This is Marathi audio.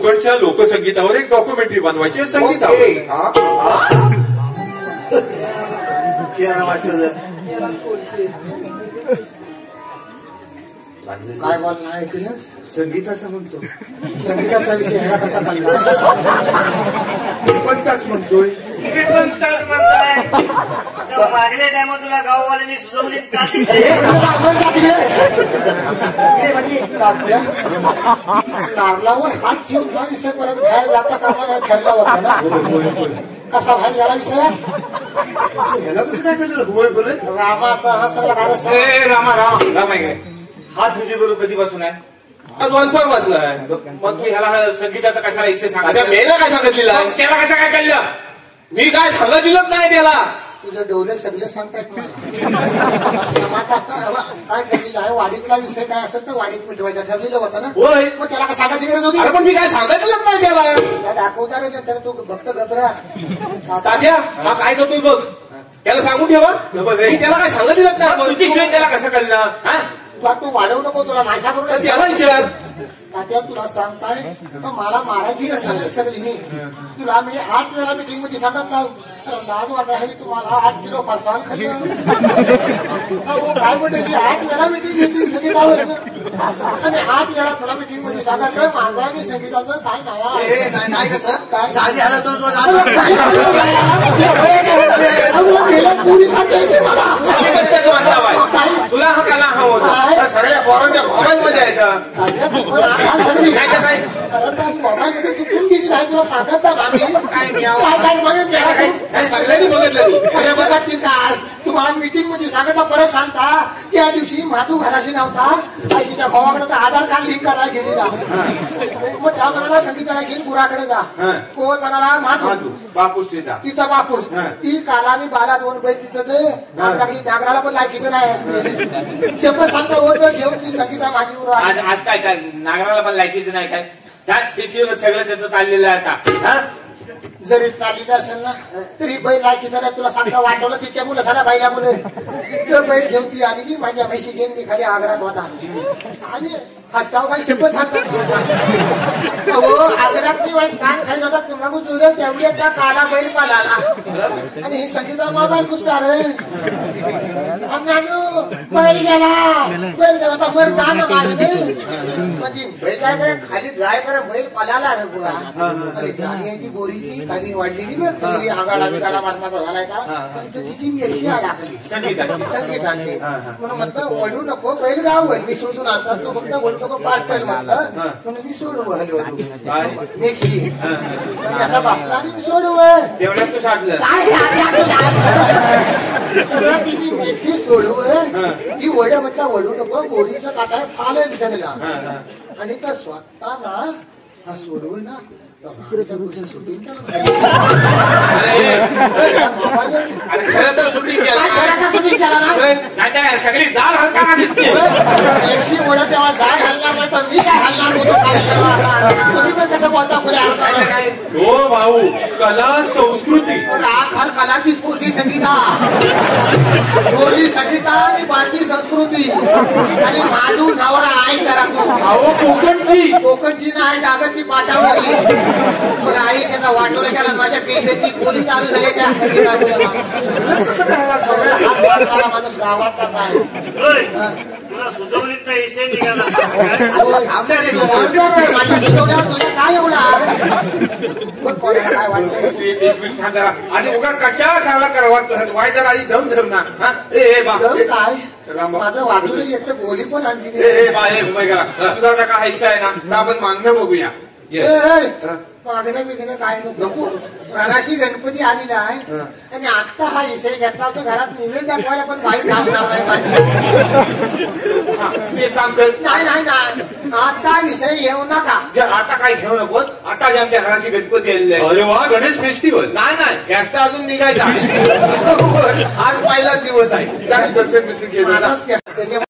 कोकणच्या लोकसंगीतावर एक डॉक्युमेंटरी बनवायची आहे संगीतावर. काय बोलणं ऐकलं? संगीताचं म्हणतो. संगीताचा विषय ह्या कसा काढला? कोणताच म्हणतोय. मागल्या टायमा तुला गाववाल्यांनी सुचवली नारळावर हात ठेवून हा विषय परत बाहेर जाता कामा ठरला होता ना. कसा बाहेर झाला विषय? ह्याला कसं काय केलं? रामाचा हा सगळा कार्यक्रम. रामा आहे. हा तुझी बरोबर कधीपासून आहे? कॉन्फर्म वाचलाय. मग तू ह्याला संगीताचा कशाला विषय सांगा? मी ना काय सांगितलेला त्याला कसं काय कळलं? मी काय सांगितलं नाही त्याला. तुझं डोले सगळे सांगतायत काय ठरलेलं आहे? वाडीतला विषय काय असेल तर वाडीत मिटवायचा ठरलेलं होतं ना. होय. मग त्याला काय सांगायची गरज होती? पण मी काय सांगितलं नाही त्याला. दाखवणार तर तू फक्त गबरा. तात्या हा काय करतोय बघ. त्याला सांगून ठेवा. मी त्याला काय सांगितलं नाही. तुझी शिवाय त्याला कसं कळलं? तू वाढवू नको. तुला नाशा करून त्याला विचार. तात्या तुला सांगताय मला मारायची सगळी मी तुला मी 8 वेळा मीटिंग मध्ये सांगितलं. लाज वाटायला तुम्हाला 8 किलो फरसाण खाल्लं. काय म्हणते की 8 वेळा मीटिंग घेतली संगीतावर आणि 8 वेळा तुला मीटिंग मध्ये सांगितलं माझं आणि संगीताचं काय नाही कसं काय झाली पोलिसांच्या येते मला तुला हा काला हवा सगळ्या पोरांच्या मोबाईल मध्ये येतं. मोबाईल मध्ये चुकून गेली नाही तुला सांगत सगळ्यांनी बघितलं. बघतील काय तुम्हाला मीटिंग मध्ये सांगता परत सांगता. त्या दिवशी माधू घराशी नव्हता. आईच्या भावाकडे तर आधार कार्ड लिंक करायला गेली जा. मग त्या म्हणाला संगीताला घेऊन गुराकडे जा. कोण म्हणाला? माधू. बापूस तिचा बापूस. ती काला आणि बाला 2 बैल तिचं ते नागराला पण लायकीचं नाही. ते पण सांगता होतं घेऊन ती संगीता माझी आज आज काय नागराला पण लायकीचं नाही काय? ते सगळं त्याचं चाललेलं आहे आता. जरी चालली असेल ना तरी बैल लायकीचा नाही. तुला सांगता वाटवलं तिच्या मुलं झाल्या बाईला मुलं. तर बैल घेऊन ती आली की माझ्या म्हैशी घेऊन मी खाली आग्रात होता आणि हसताव काही शिंपत सांगतात. हो आग्रात मी वाईट कान खायला होता. मग तुझं तेवढी एकदा काला बैल पाला आणि ही संगीता मोबाईल पुसणार बैल गेला वर जा ना मागे म्हणजे बैल काय करे खाली ड्राय करे बैल पालाला रे बुवा. ती बोरीची खाली वाढलेली ना खाली आगाला बिगाला मारमाचा झालाय का तिची मेथी अडकली संगीताची. म्हणून म्हटलं वळू नको बैल गाव वळ मी शोधून आणतात. तो फक्त वळू नको पाठल म्हटलं म्हणून मी सोडू वळलो होतो मेथी त्याचा बसला आणि मी सोडू वळ तेवढ्यात तू साधलं काय सगळं तिने मेथी सोडू ती वड म्हटलं वळू नको बोरीचं काटा फाल सगळा आणि त्या स्वतः ना हा सोडू ना शूटिंग खरं तर शूटिंग केलं नाही. सगळी जाळ हलताना दिसते. एकशी मोठा तेव्हा जाळ हलणार नाही तर मी काय हलणार होतो. तुम्ही पण कसं बोलता पुढे? हो भाऊ कला संस्कृती खाल कलाची स्फूर्ती संगीता बोली संगीता आणि भारतीय संस्कृती आणि माधू नवरा आई करा अहो कोकणची नाही डागरची पाठावरली. पण आयुष्याचा वाटोला केला माझ्या पेशाची बोली चालू झाल्याच्या माणूस गावातलाच आहे. सुचवलीचा विषय निघाला माझ्या शिकवल्यावर तुझ्या काय एवढा काय वाटतं आणि उगा कशाला चांगला करावा वाय जरा आधी दम धर ना. काय माझं वाटलं येतं बोली पण आणखी तुझा का हिस्सा आहे ना आपण मागणं बघूया. मागणं बिगणं काय नको. घराशी गणपती आलेला आहे आणि आता हा विषय घेतला होता घरात निवेद दाखवायला पण काही काम करणार मी एक काम कर. नाही आता विषय घेऊ नका. आता काही घेऊ नकोस. आता आमच्या घराशी गणपती आलेले आहे. अरे वा गणेश फेस्टिवल. नाही जास्त अजून निघायचं आहे. आज पहिलाच दिवस आहे. दर्शन बिर्शन घेऊन